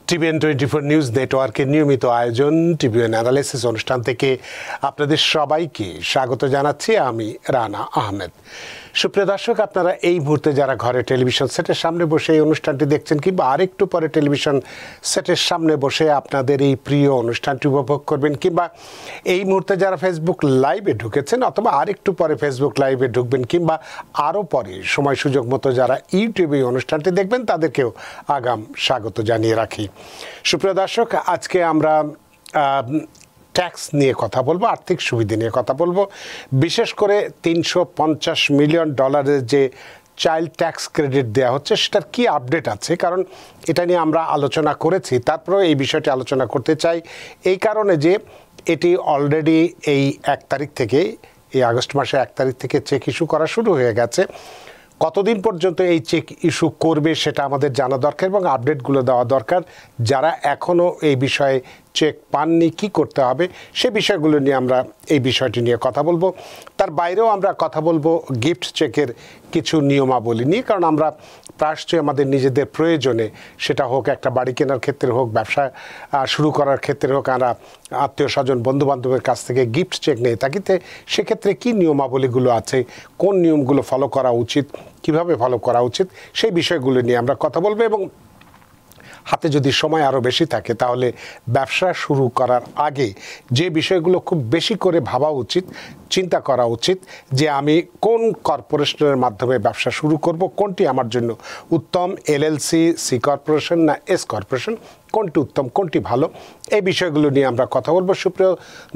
TVN 24 news নেটওয়ার্কের নিয়মিত আয়োজন টিভিএন অ্যানালিসিস অনুষ্ঠান থেকে আপনাদের সবাইকে স্বাগত জানাচ্ছি। আমি রানা আহমেদ। সুপ্রিয় দর্শক, আপনারা এই মুহূর্তে যারা ঘরে টেলিভিশন সেটের সামনে বসে এই অনুষ্ঠানটি দেখছেন কিংবা আরেকটু পরে টেলিভিশন সেটের সামনে বসে আপনাদের এই প্রিয় অনুষ্ঠানটি উপভোগ করবেন, কিংবা এই মুহূর্তে যারা ফেসবুক লাইভে ঢুকেছেন অথবা আরেকটু পরে ফেসবুক লাইভে ঢুকবেন, কিংবা আরও পরে সময় সুযোগ মতো যারা ইউটিউবে এই অনুষ্ঠানটি দেখবেন তাদেরকেও আগাম স্বাগত জানিয়ে রাখি। সুপ্রিয় দর্শক, আজকে আমরা ট্যাক্স নিয়ে কথা বলবো, আর্থিক সুবিধা নিয়ে কথা বলবো। বিশেষ করে $350 মিলিয়ন যে চাইল্ড ট্যাক্স ক্রেডিট দেওয়া হচ্ছে সেটার কি আপডেট আছে, কারণ এটা নিয়ে আমরা আলোচনা করেছি। তারপরেও এই বিষয়টি আলোচনা করতে চাই এই কারণে যে এটি অলরেডি এই 1 তারিখ থেকে, এই আগস্ট মাসে 1 তারিখ থেকে চেক ইস্যু করা শুরু হয়ে গেছে। কতদিন পর্যন্ত এই চেক ইস্যু করবে সেটা আমাদের জানা দরকার এবং আপডেটগুলো দেওয়া দরকার। যারা এখনও এই বিষয়ে চেক পাননি কী করতে হবে সে বিষয়গুলো নিয়ে আমরা এই বিষয়টি নিয়ে কথা বলবো। তার বাইরেও আমরা কথা বলবো গিফট চেকের কিছু নিয়মাবলী নিয়ে, কারণ আমরা প্রায়শই আমাদের নিজেদের প্রয়োজনে, সেটা হোক একটা বাড়ি কেনার ক্ষেত্রে হোক, ব্যবসা শুরু করার ক্ষেত্রে হোক, আমরা আত্মীয় স্বজন বন্ধুবান্ধবের কাছ থেকে গিফট চেক নিয়ে থাকি। সেক্ষেত্রে কী নিয়মাবলীগুলো আছে, কোন নিয়মগুলো ফলো করা উচিত, কিভাবে ফলো করা উচিত, সেই বিষয়গুলো নিয়ে আমরা কথা বলবো। এবং হাতে যদি সময় আরও বেশি থাকে তাহলে ব্যবসা শুরু করার আগে যে বিষয়গুলো খুব বেশি করে ভাবা উচিত, চিন্তা করা উচিত যে আমি কোন কর্পোরেশনের মাধ্যমে ব্যবসা শুরু করব, কোনটি আমার জন্য উত্তম, এলএলসি, সি কর্পোরেশন না এস কর্পোরেশন, কোনটি উত্তম, কোনটি ভালো, এই বিষয়গুলো নিয়ে আমরা কথা বলবো। সুপ্রিয়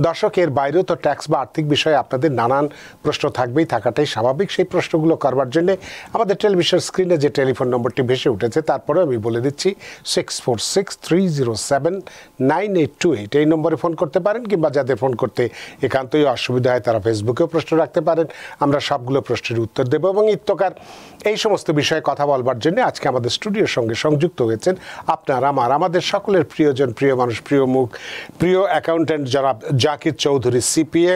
দর্শক, এর বাইরেও তো ট্যাক্স বা আর্থিক বিষয়ে আপনাদের নানান প্রশ্ন থাকবেই, থাকাটাই স্বাভাবিক। সেই প্রশ্নগুলো করবার জন্য আমাদের টেলিভিশন স্ক্রিনে যে টেলিফোন নম্বরটি ভেসে উঠেছে, তারপরে আমি বলে দিচ্ছি 6463079828, এই নম্বরে ফোন করতে পারেন, কিংবা যাদের ফোন করতে একান্তই অসুবিধা হয় তারা ফেসবুকেও প্রশ্ন রাখতে পারেন। আমরা সবগুলো প্রশ্নের উত্তর দেবো। এবং ইত্যকার এই সমস্ত বিষয়ে কথা বলবার জন্য আজকে আমাদের স্টুডিওর সঙ্গে সংযুক্ত হয়েছেন আপনার আমাদের সকলের প্রিয়জন, প্রিয় মানুষ, প্রিয় মুখ, প্রিয় অ্যাকাউন্ট্যান্ট জনাব জাকির চৌধুরী, সিপিএ,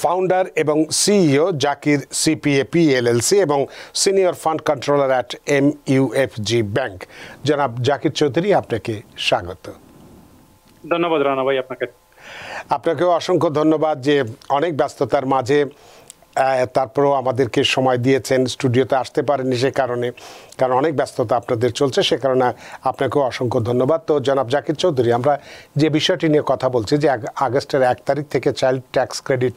ফাউন্ডার এবং সিইও জাকির সিপিএ পিএলএলসি এবং senior fund controller at MUFG bank. জনাব জাকির চৌধুরী, আপনাকে স্বাগত। ধন্যবাদ রানা ভাই। আপনাকেও অসংখ্য ধন্যবাদ যে অনেক ব্যস্ততার মাঝে তারপরেও আমাদেরকে সময় দিয়েছেন, স্টুডিওতে আসতে পারেননি সে কারণে, কারণ অনেক ব্যস্ততা আপনাদের চলছে, সে কারণে আপনাকেও অসংখ্য ধন্যবাদ। তো জনাব জাকির চৌধুরী, আমরা যে বিষয়টি নিয়ে কথা বলছি যে আগস্টের 1 তারিখ থেকে চাইল্ড ট্যাক্স ক্রেডিট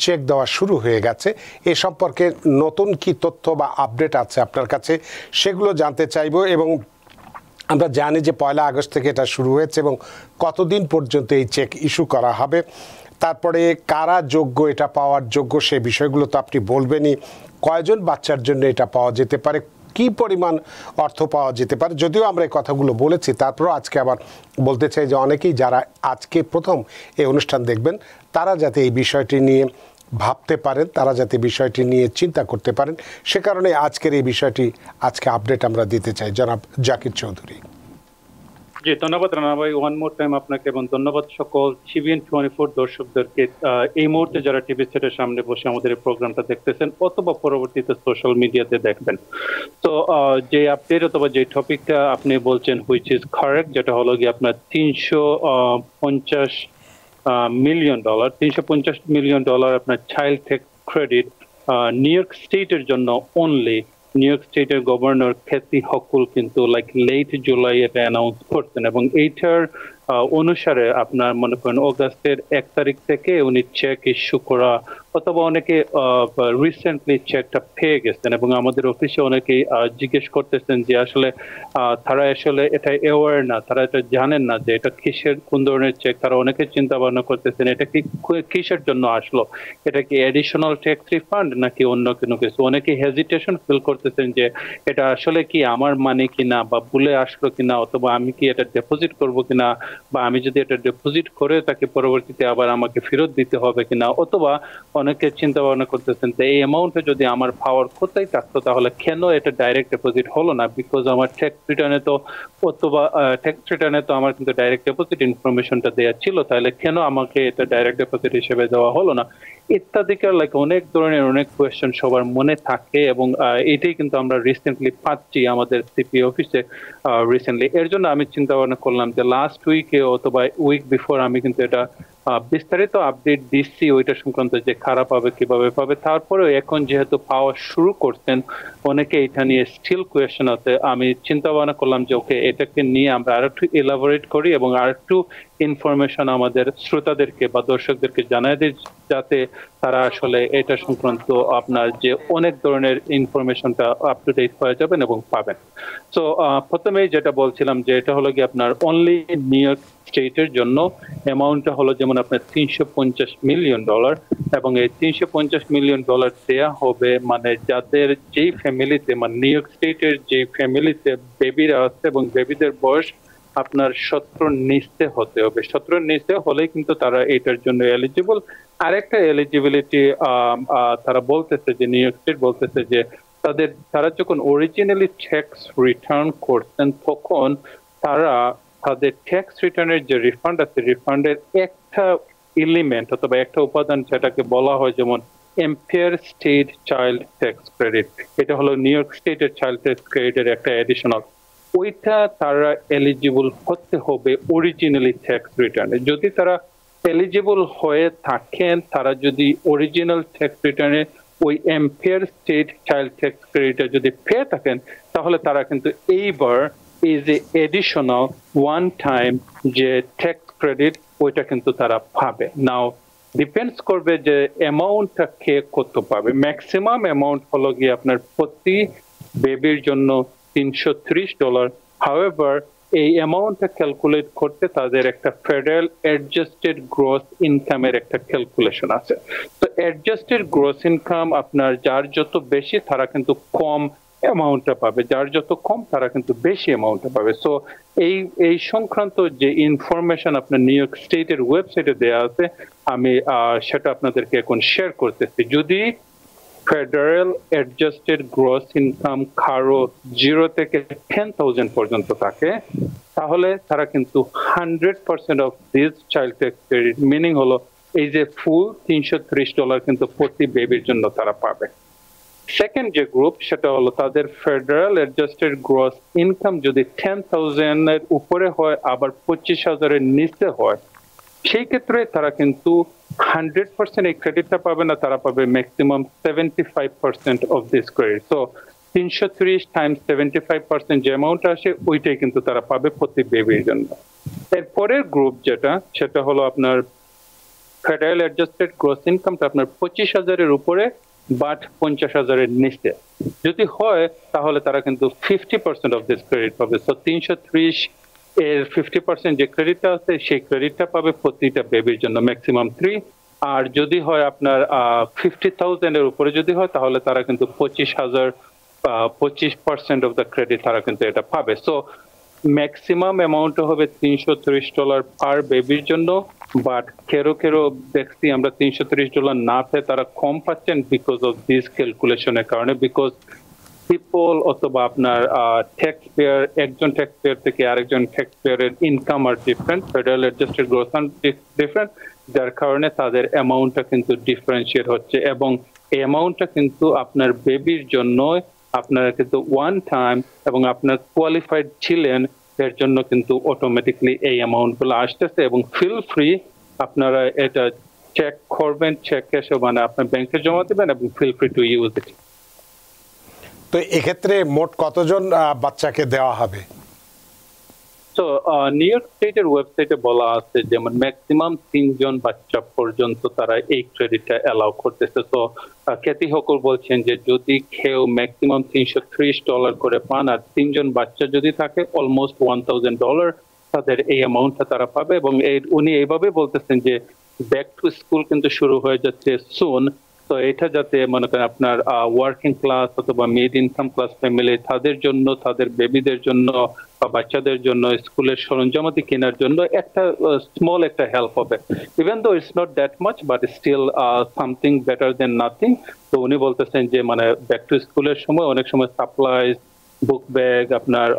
চেক দেওয়া শুরু হয়ে গেছে, এ সম্পর্কে নতুন কি তথ্য বা আপডেট আছে আপনার কাছে সেগুলো জানতে চাইব। এবং আমরা জানি যে 1 আগস্ট থেকে এটা শুরু হয়েছে এবং কতদিন পর্যন্ত এই চেক ইস্যু করা হবে, তারপরে কারা যোগ্য, এটা পাওয়ার যোগ্য সে বিষয়গুলো তো আপনি বলবেনই। কয়জন বাচ্চার জন্য এটা পাওয়া যেতে পারে, কি পরিমাণ অর্থ পাওয়া যেতে পারে, যদিও আমরা এই কথাগুলো বলেছি, তারপরেও আজকে আবার বলতে চাই যে অনেকেই যারা আজকে প্রথম এই অনুষ্ঠান দেখবেন তারা যাতে এই বিষয়টি নিয়ে ভাবতে পারেন, তারা যাতে বিষয়টি নিয়ে চিন্তা করতে পারেন, সে কারণে আজকের এই বিষয়টি আজকে আপডেট আমরা দিতে চাই। জনাব জাকির চৌধুরী। জি, ধন্যবাদ রানা ভাই, ওয়ান মোর টাইম আপনাকে, এবং ধন্যবাদ সকল টিভিএন 24 দর্শকদেরকে এই মুহূর্তে যারা টিভি সেটের সামনে বসে আমাদের এই প্রোগ্রামটা দেখতেছেন অথবা পরবর্তীতে সোশ্যাল মিডিয়াতে দেখবেন। তো যে আপডেট অথবা যে টপিকটা আপনি বলছেন হুইচ ইজ কারেক্ট, যেটা হলো গিয়ে আপনার $350 মিলিয়ন আপনার child tax credit new York স্টেটের জন্য অনলি। নিউ ইয়র্ক স্টেটের গভর্নর ক্যাথি হকুল কিন্তু লেট জুলাই এটা অ্যানাউন্স করছেন, এবং এইটার অনুসারে আপনার মনে করেন অগাস্টের 1 তারিখ থেকে উনি চেক ইস্যু করা, অথবা অনেকে রিসেন্টলি চেকটা পেয়ে গেছেন, এবং আমাদের অফিসে অনেকেই জিজ্ঞেস করতেছেন যে আসলে তারা আসলে এটা অ্যাওয়ার না, তারা এটা জানেন না যে এটা কিসের, কোন ধরনের চেক। তারা অনেকে চিন্তা ভাবনা করতেছেন এটা কি কিসের জন্য আসলো, এটা কি অ্যাডিশনাল ট্যাক্স রিফান্ড নাকি অন্য কোনো কিছু। অনেকে হেজিটেশন ফিল করতেছেন যে এটা আসলে কি আমার মানি কিনা, বা ভুলে আসলো কিনা, অথবা আমি কি এটা ডিপোজিট করবো কিনা, বা আমি যদি এটা ডিপোজিট করে তাকে পরবর্তীতে আবার আমাকে ফেরত দিতে হবে কিনা, অথবা অনেকে চিন্তা ভাবনা করতেছেন যে এই অ্যামাউন্টে যদি আমার পাওয়ার কোথায় থাকতো তাহলে কেন এটা ডাইরেক্ট ডিপোজিট হলো না, বিকজ আমার ট্যাক্স রিটার্নে তো আমার কিন্তু ডাইরেক্ট ডিপোজিট ইনফরমেশনটা দেওয়া ছিল, তাহলে কেন আমাকে এটা ডাইরেক্ট ডিপোজিট হিসেবে দেওয়া হলো না, ইত্যাদিকার অনেক ধরনের অনেক কোয়েশ্চেন সবার মনে থাকে। এবং এটাই কিন্তু আমরা রিসেন্টলি পাচ্ছি আমাদের সিপি অফিসে রিসেন্টলি। এর জন্য আমি চিন্তা ভাবনা করলাম যে লাস্ট উইকে অথবা উইক বিফোর আমি কিন্তু এটা বিস্তারিত আপডেট দিচ্ছি ওইটা সংক্রান্ত, যে খারাপ হবে কিভাবে পাবে। তারপরেও এখন যেহেতু পাওয়া শুরু করছেন অনেকে, এটা নিয়ে স্টিল কোয়েশ্চেন আছে। আমি চিন্তা ভাবনা করলাম যে ওকে, এটাকে নিয়ে আমরা আর একটু এলাবোরেট করি এবং আর একটু ইনফরমেশন আমাদের শ্রোতাদেরকে বা দর্শকদেরকে জানাই দিই, যাতে তারা আসলে এটা সংক্রান্ত আপনার যে অনেক ধরনের ইনফরমেশনটা আপ টু ডেট হয়ে যাবেন এবং পাবেন। তো প্রথমেই যেটা বলছিলাম যে এটা হলো কি আপনার অনলি নিউ ইয়র্ক স্টেটের জন্য অ্যামাউন্টটা হলো যেমন আপনার $350 মিলিয়ন, এবং এই $350 মিলিয়ন দেয়া হবে মানে যাদের যেই ফ্যামিলিতে, মানে নিউ ইয়র্ক স্টেটের যে ফ্যামিলিতে বেবিরা আছে এবং বেবিদের বয়স আপনার 17 নিচে হতে হবে। 17 নিচে হলেই কিন্তু তারা এটার জন্য এলিজিবল। আরেকটা এলিজিবিলিটি তারা বলতেছে যে নিউ ইয়র্ক স্টেট বলতেছে যে তারা যখন অরিজিনালি ট্যাক্স রিটার্ন করতেন তখন তারা তাদের ট্যাক্স রিটার্নের যে রিফান্ড আছে, রিফান্ডের একটা এলিমেন্ট অথবা একটা উপাদান যেটাকে বলা হয় যেমন empire state child tax credit, এটা হলো নিউ ইয়র্ক স্টেটের চাইল্ড ট্যাক্স ক্রেডিটের একটা এডিশনাল, ওইটা তারা এলিজিবল হতে হবে অরিজিনালি ট্যাক্স রিটার্নে। যদি তারা এলিজিবল হয়ে থাকেন, তারা যদি অরিজিনাল ট্যাক্স রিটার্নে ওই empire state child tax credit যদি পেয়ে থাকেন, তাহলে তারা কিন্তু এইবার এই যে এডিশনাল ওয়ান টাইম যে ট্যাক্স ক্রেডিট ওইটা কিন্তু তারা পাবে। নাও ডিপেন্ডস করবে যে অ্যামাউন্টটা কে কত পাবে। ম্যাক্সিমাম অ্যামাউন্ট হলো গিয়ে আপনার প্রতি বেবির জন্য $330। হাউএভার এই অ্যামাউন্টটা ক্যালকুলেট করতে তাদের একটা ফেডারেল অ্যাডজাস্টেড গ্রস ইনকামের একটা ক্যালকুলেশন আছে। তো অ্যাডজাস্টেড গ্রস ইনকাম আপনার যার যত বেশি তারা কিন্তু কম অ্যামাউন্টটা পাবে, যার যত কম তারা কিন্তু বেশি অ্যামাউন্টটা পাবে। সো এই সংক্রান্ত যে ইনফরমেশন আপনার নিউ ইয়র্ক স্টেটের ওয়েবসাইটে দেওয়া আছে, আমি সেটা আপনাদেরকে এখন শেয়ার করতেছি। যদি ফেডারেল অ্যাডজাস্টেড গ্রস ইনকাম কারো 0 থেকে 10,000 পর্যন্ত থাকে, তাহলে তারা কিন্তু 100% of this child tax credit, meaning হলো এই যে ফুল $330 কিন্তু প্রতি বেবির জন্য তারা পাবে। সেকেন্ড যে গ্রুপ সেটা হলো তাদের ফেডারেল অ্যাডজাস্টেড গ্রস ইনকাম যদি 10,000 এর উপরে হয় আবার 25,000 এর নিচে হয়, সেই ক্ষেত্রে তারা কিন্তু 100% এই ক্রেডিটটা পাবে না, তারা পাবে ম্যাক্সিমাম 75% অফ দিস ক্রেডিট। তো 330 টাইমস 75% যে অ্যামাউন্ট আসে ওইটাই কিন্তু তারা পাবে প্রতি বেবির জন্য। এরপরের গ্রুপ যেটা সেটা হলো আপনার ফেডারেল অ্যাডজাস্টেড গ্রস ইনকামটা আপনার 25,000 এর উপরে বাট 50,000 এর নিচে যদি হয়, তাহলে তারা কিন্তু 50% অফ দিস ক্রেডিট পাবে। তো 330 এর 50% যে ক্রেডিটটা আছে সেই ক্রেডিটটা পাবে প্রতিটা বেবির জন্য ম্যাক্সিমাম 3। আর যদি হয় আপনার 50,000 এর উপরে যদি হয়, তাহলে তারা কিন্তু 25% অফ দ্য ক্রেডিট তারা কিন্তু এটা পাবে। সো ম্যাক্সিমাম অ্যামাউন্ট হবে $330 পার বেবির জন্য, বাট কেরো দেখছি আমরা $330 না পেয়ে তারা কম পাচ্ছেন বিকজ অফ দিস ক্যালকুলেশনের কারণে। বিকজ পিপল অথবা আপনার ট্যাক্স পেয়ার, একজন ট্যাক্স পেয়ার থেকে আরেকজন ট্যাক্স পেয়ারের ইনকাম আর different, federal adjusted growth different, যার কারণে তাদের অ্যামাউন্টটা কিন্তু ডিফারেন্সিয়েট হচ্ছে। এবং এই অ্যামাউন্টটা কিন্তু আপনার বেবির জন্য আপনারা কিন্তু ওয়ান টাইম এবং আপনার কোয়ালিফাইড ছিলেন এর জন্য কিন্তু অটোমেটিকলি এই অ্যামাউন্ট গুলো আসতেছে। এবং ফিল ফ্রি আপনারা এটা চেক করবেন, চেক এসে মানে আপনার ব্যাংকে জমা দেবেন এবং feel free to use it. তো এক্ষেত্রে মোট কতজন বাচ্চাকে দেওয়া হবে? তো নিউ ইয়র্ক স্টেটের ওয়েবসাইটে বলা আছে যেমন ম্যাক্সিমাম 3 জন বাচ্চা পর্যন্ত তারা এই ক্রেডিটটা অ্যালাউ করতেছে। তো খ্যাতি হকুর বলছেন যে যদি কেউ ম্যাক্সিমাম $330 করে পান আর 3 জন বাচ্চা যদি থাকে অলমোস্ট $1,000 তাদের এই অ্যামাউন্টটা তারা পাবে। এবং উনি এইভাবে বলতেছেন যে ব্যাক টু স্কুল কিন্তু শুরু হয়ে যাচ্ছে সুন, তো এটা যাতে মনে করেন আপনার ওয়ার্কিং ক্লাস অথবা মিড ইনকাম ক্লাস ফ্যামিলি তাদের জন্য, তাদের বেবিদের জন্য বা বাচ্চাদের জন্য স্কুলের সরঞ্জামাদি কেনার জন্য একটা স্মল একটা হেল্প হবে। Even though it's not that much but still something better than nothing. তো উনি বলতেছেন যে মানে ব্যাক টু স্কুলের সময় অনেক সময় সাপ্লাইজ, বুক ব্যাগ, আপনার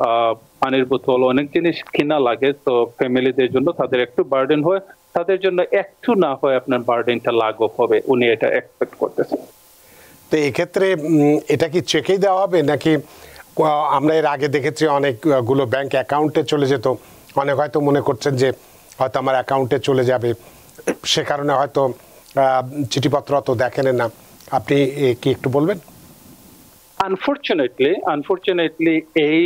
পানির বোতল, অনেক জিনিস কেনা লাগে। তো ফ্যামিলিদের জন্য তাদের একটু বার্ডেন হয়, তাদের জন্য একটু না হয় আপনার বার্ডেনটা লাঘব হবে, উনি এটা এক্সপেক্ট করতেছেন। তো এক্ষেত্রে এটা কি চেকেই দেওয়া হবে নাকি আমরা এর আগে দেখেছি অনেকগুলো ব্যাংক অ্যাকাউন্টে চলে যেত, অনেক হয়তো মনে করছেন যে হয়তো আমার অ্যাকাউন্টে চলে যাবে, সে কারণে হয়তো চিঠিপত্র অত দেখেন না, আপনি কি একটু বলবেন? আনফরচুনেটলি এই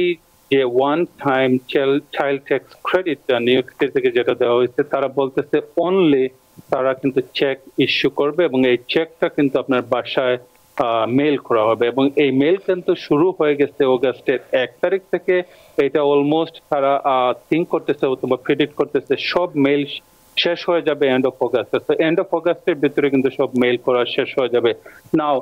যে one time child tax credit new York state থেকে যেটা দেওয়া হয়েছে, তারা বলতেছে অনলি তারা কিন্তু চেক ইস্যু করবে এবং এই চেকটা কিন্তু আপনার বাসায় মেল করা হবে এবং এই মেল কিন্তু শুরু হয়ে গেছে অগাস্টের 1 তারিখ থেকে। এটা অলমোস্ট তারা থিঙ্ক করতেছে অথবা প্রেডিক্ট করতেছে সব মেল শেষ হয়ে যাবে এন্ড অফ অগাস্ট। তো এন্ড অফ অগাস্টের ভিতরে কিন্তু সব মেল করা শেষ হয়ে যাবে। নাও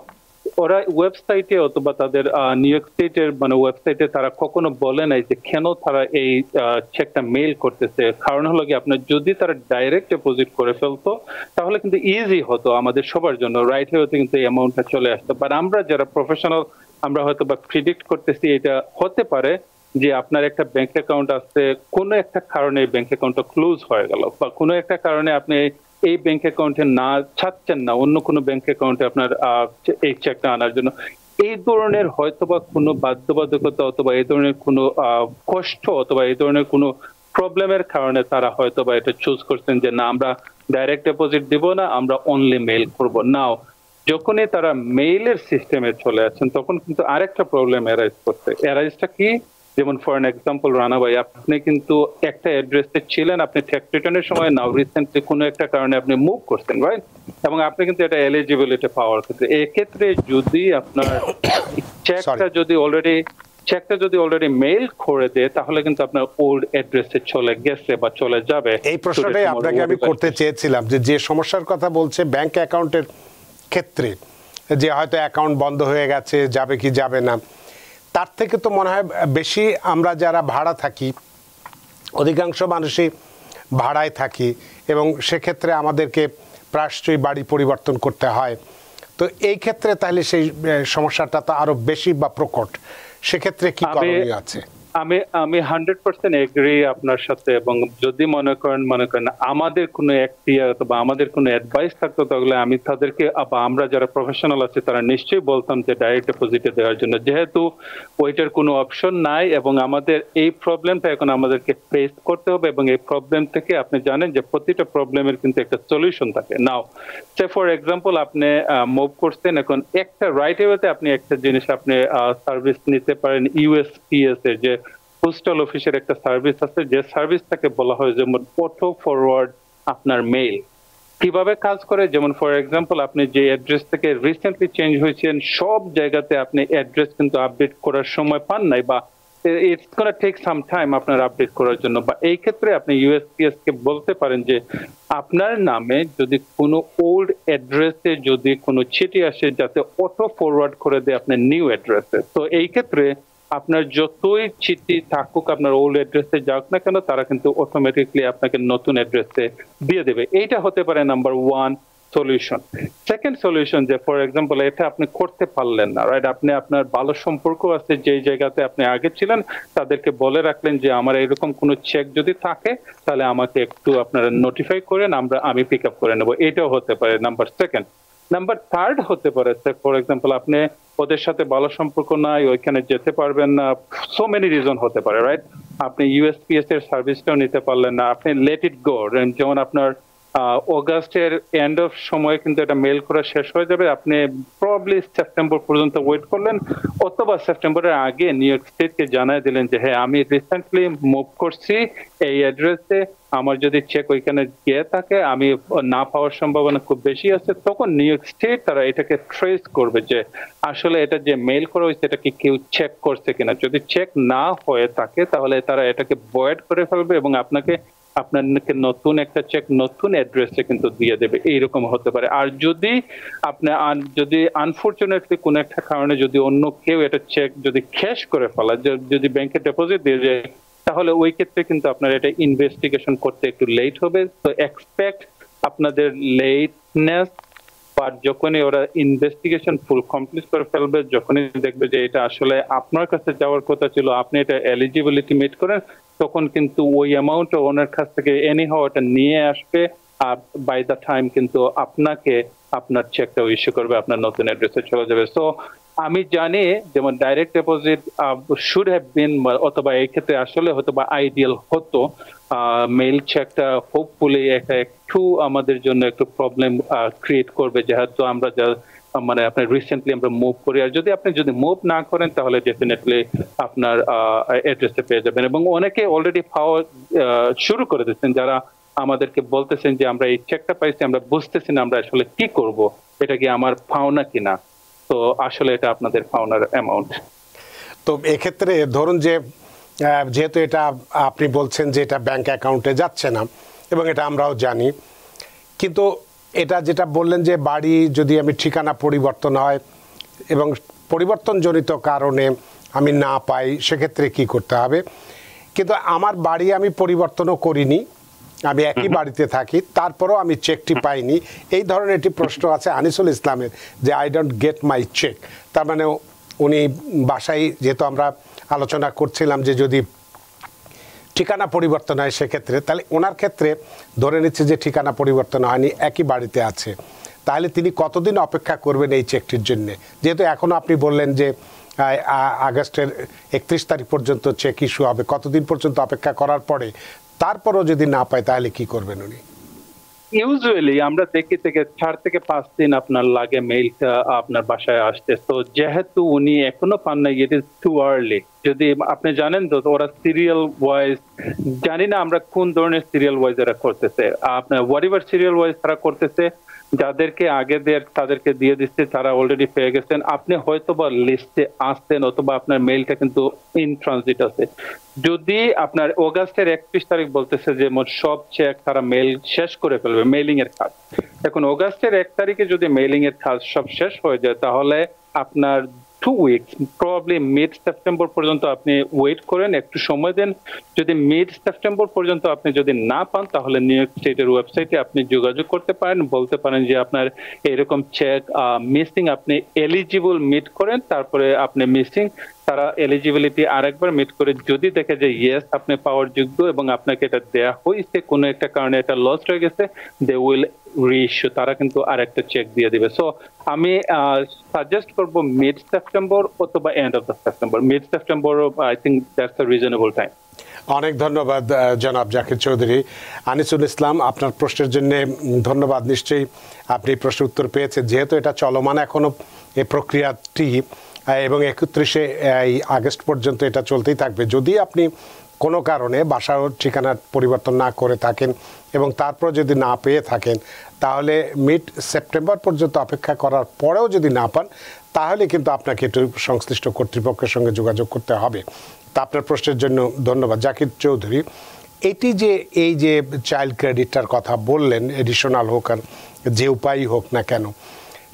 ওরা ওয়েবসাইটে অথবা তাদের নিউ ইয়র্ক স্টেটের মানে ওয়েবসাইটে তারা কখনো বলে নাই যে কেন তারা এই চেকটা মেইল করতেছে। কারণ হলো কি, আপনার যদি তারা ডাইরেক্ট ডিপোজিট করে ফেলতো তাহলে কিন্তু ইজি হতো আমাদের সবার জন্য, রাইট হতে কিন্তু এই অ্যামাউন্টটা চলে আসতো। বাট আমরা যারা প্রফেশনাল, আমরা হয়তো বা প্রিডিক্ট করতেছি এটা হতে পারে যে আপনার একটা ব্যাংক অ্যাকাউন্ট আছে, কোনো একটা কারণে ব্যাংক অ্যাকাউন্টটা ক্লোজ হয়ে গেল বা কোনো একটা কারণে আপনি এই ব্যাংক অ্যাকাউন্টে না চাচ্ছেন না অন্য কোনো ব্যাংক অ্যাকাউন্টে আপনার এই চেকটা আনার জন্য, এই ধরনের হয়তোবা কোনো বাধ্যবাধকতা অথবা এই ধরনের কোনো কষ্ট অথবা এই ধরনের কোনো প্রবলেমের কারণে তারা হয়তোবা এটা চুজ করছেন যে না আমরা ডাইরেক্ট ডিপোজিট দিব না, আমরা অনলি মেইল করব। নাও যখনই তারা মেইলের সিস্টেমে চলে আসছেন তখন কিন্তু আরেকটা প্রবলেম এরাইজটা কি, যেমন ফর এন এক্সাম্পল রানা ভাই, আপনি কিন্তু একটা অ্যাড্রেসে ছিলেন, আপনি ট্যাক্স রিটার্নের সময় নাও রিসেন্টলি কোনো একটা কারণে আপনি মুভ করছেন, রাইট? এবং আপনি কিন্তু এটা এলিজিবিলিটি পাওয়ার ক্ষেত্রে, এক্ষেত্রে যদি আপনার চেকটা যদি অলরেডি মেইল করে দেয় তাহলে কিন্তু আপনার ওল্ড অ্যাড্রেসে চলে গেছে বা চলে যাবে। এই প্রশ্নটাই আপনাকে আমি করতে চেয়েছিলাম যে সমস্যার কথা বলছে ব্যাংক অ্যাকাউন্টের ক্ষেত্রে, যে হয়তো অ্যাকাউন্ট বন্ধ হয়ে গেছে, যাবে কি যাবে না, তার থেকে তো মনে হয় বেশি আমরা যারা ভাড়া থাকি, অধিকাংশ মানুষই ভাড়ায় থাকি এবং সেক্ষেত্রে আমাদেরকে প্রায়শই বাড়ি পরিবর্তন করতে হয়। তো এই ক্ষেত্রে তাহলে সেই সমস্যাটা তো আরো বেশি বা প্রকট, সেক্ষেত্রে কি করণীয় আছে? আমি 100% এগ্রি আপনার সাথে। এবং যদি মনে করেন আমাদের কোনো এখতিয়ার অথবা আমাদের কোনো অ্যাডভাইস থাকতো তাহলে আমি তাদেরকে বা আমরা যারা প্রফেশনাল আছে তারা নিশ্চয়ই বলতাম যে ডাইরেক্ট ডিপোজিটে দেওয়ার জন্য, যেহেতু ওইটার কোনো অপশন নাই এবং আমাদের এই প্রবলেমটা এখন আমাদেরকে ফেস করতে হবে এবং এই প্রবলেম থেকে আপনি জানেন যে প্রতিটা প্রবলেমের কিন্তু একটা সলিউশন থাকে। নাও সে ফর এক্সাম্পল আপনি মুভ করছেন, এখন একটা রাইট ওয়েতে আপনি একটা জিনিস আপনি সার্ভিস নিতে পারেন ইউএসপিএস এর, যে পোস্টাল অফিসের একটা সার্ভিস আছে, যে সার্ভিসটাকে বলা হয় যেমন অটো ফরওয়ার্ড আপনার মেইল। কিভাবে কাজ করে, যেমন ফর এক্সাম্পল আপনি যে অ্যাড্রেস থেকে রিসেন্টলি চেঞ্জ হয়েছেন সব জায়গাতে আপনি অ্যাড্রেস কিন্তু আপডেট করার সময় পান নাই বা it's gonna take some time আপনার আপডেট করার জন্য, বা এই ক্ষেত্রে আপনি ইউএসপিএস কে বলতে পারেন যে আপনার নামে যদি কোনো ওল্ড অ্যাড্রেসে যদি কোনো চিঠি আসে যাতে অটো ফরওয়ার্ড করে দেয় আপনার নিউ অ্যাড্রেসে। তো এই ক্ষেত্রে আপনার যতই চিঠি থাকুক আপনার ওল্ড অ্যাড্রেসে যাক না কেন তারা কিন্তু অটোমেটিকলি আপনাকে নতুন অ্যাড্রেসে দিয়ে দেবে। এইটা হতে পারে নাম্বার 1 সলিউশন। সেকেন্ড সলিউশন, যে ফর এক্সাম্পল এটা আপনি করতে পারলেন না, রাইট, আপনি আপনার ভালো সম্পর্ক আছে যেই জায়গাতে আপনি আগে ছিলেন তাদেরকে বলে রাখলেন যে আমার এরকম কোনো চেক যদি থাকে তাহলে আমাকে একটু আপনারা নোটিফাই করেন, আমি পিক আপ করে নেবো। এটাও হতে পারে নাম্বার সেকেন্ড। নাম্বার থার্ড হতে পারে ফর এক্সাম্পল আপনি ওদের সাথে ভালো সম্পর্ক নাই, ওইখানে যেতে পারবেন না, সো মেনি রিজন হতে পারে, রাইট? আপনি ইউএসপিএস এর সার্ভিসটাও নিতে পারলেন না, আপনি লেট ইট গো, যেমন আপনার অগাস্টের এন্ড অফ সময় কিন্তু এটা মেল করা শেষ হয়ে যাবে, আপনি প্রবাবলি সেপ্টেম্বর পর্যন্ত ওয়েট করলেন অথবা সেপ্টেম্বরের আগে নিউ ইয়র্ক স্টেটকে জানাই দিলেন যে হ্যাঁ আমি রিসেন্টলি মুভ করছি এই অ্যাড্রেসে, আমার যদি চেক ওইখানে গিয়ে থাকে আমি না পাওয়ার সম্ভাবনা খুব বেশি আছে। তখন নিউ ইয়র্ক স্টেট তারা এটাকে ট্রেস করবে যে আসলে এটা যে মেল করা হয়েছে এটা কি কেউ চেক করছে কিনা। যদি চেক না হয়ে থাকে তাহলে তারা এটাকে ভয়েড করে ফেলবে এবং আপনাকে আপনাকে নতুন একটা চেক নতুন অ্যাড্রেসে কিন্তু দিয়ে দেবে, এইরকম হতে পারে। আর যদি আপনি যদি আনফরচুনেটলি কোনো একটা কারণে যদি অন্য কেউ এটা চেক যদি ক্যাশ করে ফেলা, যদি ব্যাংকে ডিপোজিট দিয়ে যায়, তাহলে ওই ক্ষেত্রে কিন্তু আপনার এটা ইনভেস্টিগেশন করতে একটু লেট হবে। তো এক্সপেক্ট আপনাদের লেটনেস, বা যখনই ওরা ইনভেস্টিগেশন ফুল কমপ্লিট করে ফেলবে, যখনই দেখবে যে এটা আসলে আপনার কাছে যাওয়ার কথা ছিল, আপনি এটা এলিজিবিলিটি মিট করেন, তখন কিন্তু ওই অ্যামাউন্ট ওনার কাছ থেকে এনিহাও এটা নিয়ে আসবে। আর বাই দ্য টাইম কিন্তু আপনাকে আপনার চেকটা ইস্যু করবে, আপনার নতুন অ্যাড্রেসে চলে যাবে। সো আমি জানি যেমন direct deposit should have been, অথবা এই ক্ষেত্রে আসলে হয়তো বা আইডিয়াল হতো মেইল চেকটা। হোপফুলি এটা একটু আমাদের জন্য একটু প্রবলেম ক্রিয়েট করবে, যেহেতু আমরা যা মানে আপনার রিসেন্টলি আমরা মুভ করি। আর আপনি যদি মুভ না করেন তাহলে ডেফিনেটলি আপনার অ্যাড্রেসে পেয়ে যাবেন। এবং অনেকে অলরেডি পাওয়া শুরু করে দিচ্ছেন, যারা আমাদেরকে বলতেছেন যে আমরা এই চেকটা পাইছি, আমরা বুঝতেছি না আমরা আসলে কি করব, এটা কি আমার পাওনা কিনা। তো আসলে এটা আপনাদের পাওনার অ্যামাউন্ট। তো এক্ষেত্রে ধরুন যে যেহেতু এটা আপনি বলছেন যে এটা ব্যাংক অ্যাকাউন্টে যাচ্ছে না, এবং এটা আমরাও জানি, কিন্তু এটা যেটা বললেন যে বাড়ি যদি আমি ঠিকানা পরিবর্তন হয় এবং পরিবর্তনজনিত কারণে আমি না পাই, সেক্ষেত্রে কি করতে হবে? কিন্তু আমার বাড়ি আমি পরিবর্তনও করিনি, আমি একই বাড়িতে থাকি, তারপরেও আমি চেকটি পাইনি, এই ধরনের একটি প্রশ্ন আছে আনিসুল ইসলামের, যে I don't get my cheque. তার মানে উনি বাসায়, যেহেতু আমরা আলোচনা করছিলাম যে যদি ঠিকানা পরিবর্তন হয় সেক্ষেত্রে, তাহলে ওনার ক্ষেত্রে ধরে নিচ্ছে যে ঠিকানা পরিবর্তন হয়নি, একই বাড়িতে আছে, তাহলে তিনি কতদিন অপেক্ষা করবেন এই চেকটির জন্যে? যেহেতু এখনও আপনি বললেন যে আগস্টের 31 তারিখ পর্যন্ত চেক ইস্যু হবে, কতদিন পর্যন্ত অপেক্ষা করার পরে তারপরও যদি না পায় তাহলে কি করবেন উনি? ইউজুয়ালি আমরা দেখি থেকে 4 থেকে 5 দিন আপনার লাগে মেইলটা আপনার বাসায় আসতে। তো যেহেতু উনি এখনো পান না, ইট ইজ টু আর্লি। যদি আপনি জানেন তো ওরা সিরিয়াল ওয়াইজ, জানি না আমরা কোন ধরনের সিরিয়াল ওয়াইজ এরা করতেছে, আপনার হোয়াট এভার সিরিয়াল ওয়াইজ তারা করতেছে, যাদেরকে আগে তাদেরকে দিয়ে দিচ্ছে তারা অলরেডি পেয়ে গেছেন। আপনি হয়তো বা লিস্টে আসছেন, অথবা আপনার মেইলটা কিন্তু ইন ট্রানজিট আছে। যদি আপনার অগাস্টের 31 তারিখ বলতেছে যে সব চেক তারা মেইল শেষ করে ফেলবে, মেইলিং এর কাজ। এখন অগাস্টের 1 তারিখে যদি মেইলিং এর কাজ সব শেষ হয়ে যায়, তাহলে আপনার 2 উইকস, প্রবাবলি মিড সেপ্টেম্বর পর্যন্ত আপনি ওয়েট করেন, একটু সময় দেন। যদি মিড সেপ্টেম্বর পর্যন্ত আপনি যদি না পান, তাহলে নিউ ইয়র্ক স্টেটের ওয়েবসাইটে আপনি যোগাযোগ করতে পারেন, বলতে পারেন যে আপনার এরকম চেক মিসিং, আপনি এলিজিবল মিট করেন, তারপরে আপনি মিসিং, তারা এলিজিবিলিটি আরেকবার মিট করে যদি দেখে যে ইয়েস আপনি পাওয়ার যোগ্য এবং আপনাকে এটা দেয়া হয়েছে, কোনো একটা কারণে এটা লস হয়ে গেছে, দে উইল রিইস্যু, তারা কিন্তু আরেকটা চেক দিয়ে দিবে। সো আমি সাজেস্ট করব মিড সেপ্টেম্বর অথবা end of the September. Mid September I think that's a reasonable time. অনেক ধন্যবাদ জনাব জাকির চৌধুরী। আনিসুল ইসলাম, আপনার প্রশ্নের জন্য ধন্যবাদ। নিশ্চয়ই আপনি প্রশ্নের উত্তর পেয়েছেন, যেহেতু এটা চলমান এখনো এই প্রক্রিয়াটি, এবং 31 আগস্ট পর্যন্ত এটা চলতেই থাকবে। যদি আপনি কোনো কারণে বাসার ঠিকানার পরিবর্তন না করে থাকেন এবং তারপর যদি না পেয়ে থাকেন, তাহলে মিড সেপ্টেম্বর পর্যন্ত অপেক্ষা করার পরেও যদি না পান, তাহলে কিন্তু আপনাকে একটু সংশ্লিষ্ট কর্তৃপক্ষের সঙ্গে যোগাযোগ করতে হবে। তা আপনার প্রশ্নের জন্য ধন্যবাদ জাকির চৌধুরী। এই যে চাইল্ড ক্রেডিটটার কথা বললেন, এডিশনাল হোক আর যে উপায়ই হোক না কেন,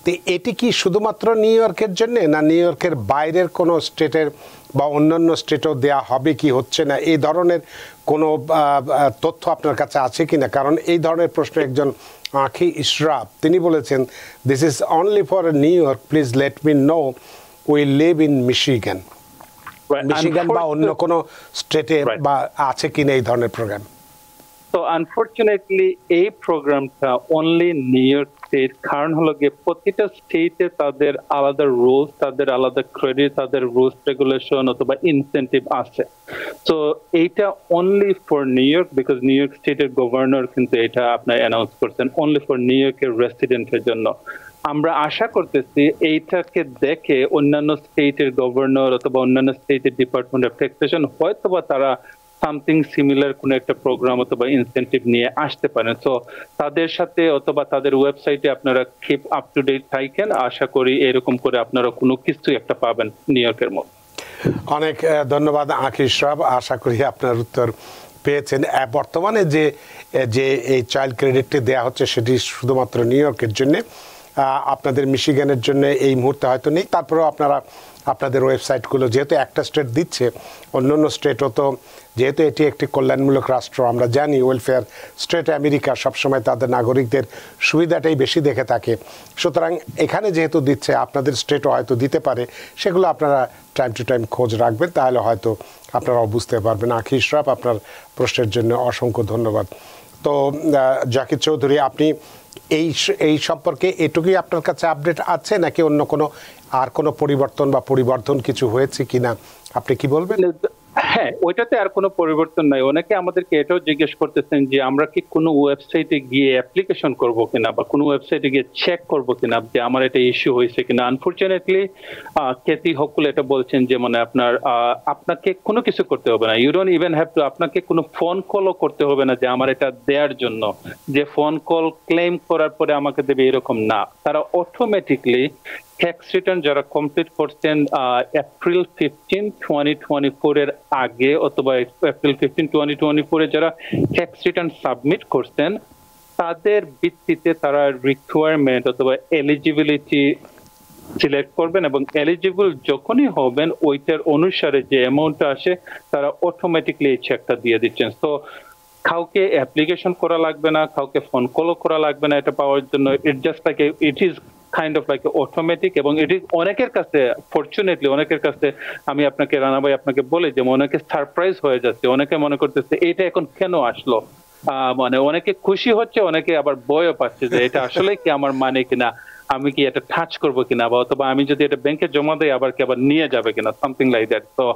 তো এটি কি শুধুমাত্র নিউ ইয়র্কের জন্য, না নিউ ইয়র্কের বাইরের কোনো স্টেটের বা অন্যান্য স্টেটও দেয়া হবে কি হচ্ছে না, এই ধরনের কোনো তথ্য আপনার কাছে আছে কি না? কারণ এই ধরনের প্রশ্ন একজন আঁখি ইশরাফ তিনি বলেছেন, this is only for new York, please let me no, we live in Michigan. Michigan বা অন্য কোনো স্টেটে বা আছে কিনা এই ধরনের প্রোগ্রাম? তো আনফরচুনেটলি এই প্রোগ্রামটা অনলি নিউ ইয়র্ক স্টেট, কারণ হলো গিয়ে প্রতিটা স্টেটে তাদের আলাদা রুলস, তাদের আলাদা ক্রেডিট, তাদের রুলস রেগুলেশন অথবা ইনসেন্টিভ আছে। তো এইটা only for new York, because new York স্টেটের গভর্নর কিন্তু এটা আপনার অ্যানাউন্স করছেন অনলি ফর নিউ ইয়র্কের রেসিডেন্টের জন্য। আমরা আশা করতেছি এইটাকে দেখে অন্যান্য স্টেটের গভর্নর অথবা অন্যান্য স্টেটের ডিপার্টমেন্ট অফ ট্যাক্সেশন হয়তোবা তারা সামথিং সিমিলার কোনো একটা প্রোগ্রাম অথবা ইনসেন্টিভ নিয়ে আসতে পারেন। সো তাদের সাথে অথবা তাদের ওয়েবসাইটে আপনারা কিপ আপ টু ডেট থাকেন। আশা করি এরকম করে আপনারা কোনো কিছু একটা পাবেন নিউ ইয়র্কের মতো। অনেক ধন্যবাদ আঁখি ইশরাফ। আশা করি আপনার উত্তর পেয়েছেন। বর্তমানে যে যে এই চাইল্ড ক্রেডিটটি দেওয়া হচ্ছে সেটি শুধুমাত্র নিউ ইয়র্কের জন্য, আপনাদের মিশিগানের জন্য এই মুহূর্তে হয়তো নেই। তারপরেও আপনারা আপনাদের ওয়েবসাইটগুলো, যেহেতু একটা স্টেট দিচ্ছে, অন্য অন্য স্টেটও তো, যেহেতু এটি একটি কল্যাণমূলক রাষ্ট্র, আমরা জানি ওয়েলফেয়ার স্টেট আমেরিকা সবসময় তাদের নাগরিকদের সুবিধাটাই বেশি দেখে থাকে। সুতরাং এখানে যেহেতু দিচ্ছে, আপনাদের স্টেটও হয়তো দিতে পারে, সেগুলো আপনারা টাইম টু টাইম খোঁজ রাখবেন, তাহলে হয়তো আপনারাও বুঝতে পারবেন। আখি ইশরাফ, আপনার প্রশ্নের জন্য অসংখ্য ধন্যবাদ। তো জাকির চৌধুরী, আপনি এই সম্পর্কে এটুকুই আপনার কাছে আপডেট আছে, নাকি অন্য কোনো আর কোনো পরিবর্তন বা পরিবর্ধন কিছু হয়েছে কিনা, আপনি কি বলবেন? হ্যাঁ, ওইটাতে আর কোনো পরিবর্তন নাই। অনেকে আমাদেরকে এটাও জিজ্ঞেস করতেছেন যে আমরা কি কোনো ওয়েবসাইটে গিয়ে অ্যাপ্লিকেশন করব কিনা বা কোনো ওয়েবসাইটে গিয়ে চেক করব কিনা যে আমার এটা ইস্যু হয়েছে কিনা। আনফরচুনেটলি কেতি হকুল এটা বলছেন যে মানে আপনাকে কোনো কিছু করতে হবে না, you don't even have to, আপনাকে কোনো ফোন কলও করতে হবে না যে আমার এটা দেওয়ার জন্য, যে ফোন কল ক্লেম করার পরে আমাকে দেবে এরকম না। তারা অটোমেটিকলি ট্যাক্স রিটার্ন যারা কমপ্লিট করছেন এপ্রিল 15, 2024 এর আগে অথবা এপ্রিল 15, 2024 এ যারা ট্যাক্স রিটার্ন সাবমিট করছেন, তাদের ভিত্তিতে তারা রিকোয়ারমেন্ট অথবা এলিজিবিলিটি সিলেক্ট করবেন এবং এলিজিবল যখনই হবেন ওইটার অনুসারে যে অ্যামাউন্টটা আসে তারা অটোমেটিকলি এই চেকটা দিয়ে দিচ্ছেন। তো কাউকে অ্যাপ্লিকেশন করা লাগবে না, কাউকে ফোন কলও করা লাগবে না এটা পাওয়ার জন্য। It just like it is kind of like automatic. এবং এটি অনেকের কাছে, ফরচুনেটলি অনেকের কাছে আমি আপনাকে, রানা ভাই আপনাকে বলে যে অনেকে সারপ্রাইজ হয়ে যাচ্ছে, অনেকে মনে করতেছে এটা এখন কেন আসলো, মানে অনেকে খুশি হচ্ছে, অনেকে আবার ভয়ও পাচ্ছে যে এটা আসলে কি আমার মানে কিনা, আমি কি এটা টাচ করবো কিনা, বা অথবা আমি যদি এটা ব্যাংকে জমা দেই আবার কি আবার নিয়ে যাবে কিনা, সামথিং লাইক দ্যাট। তো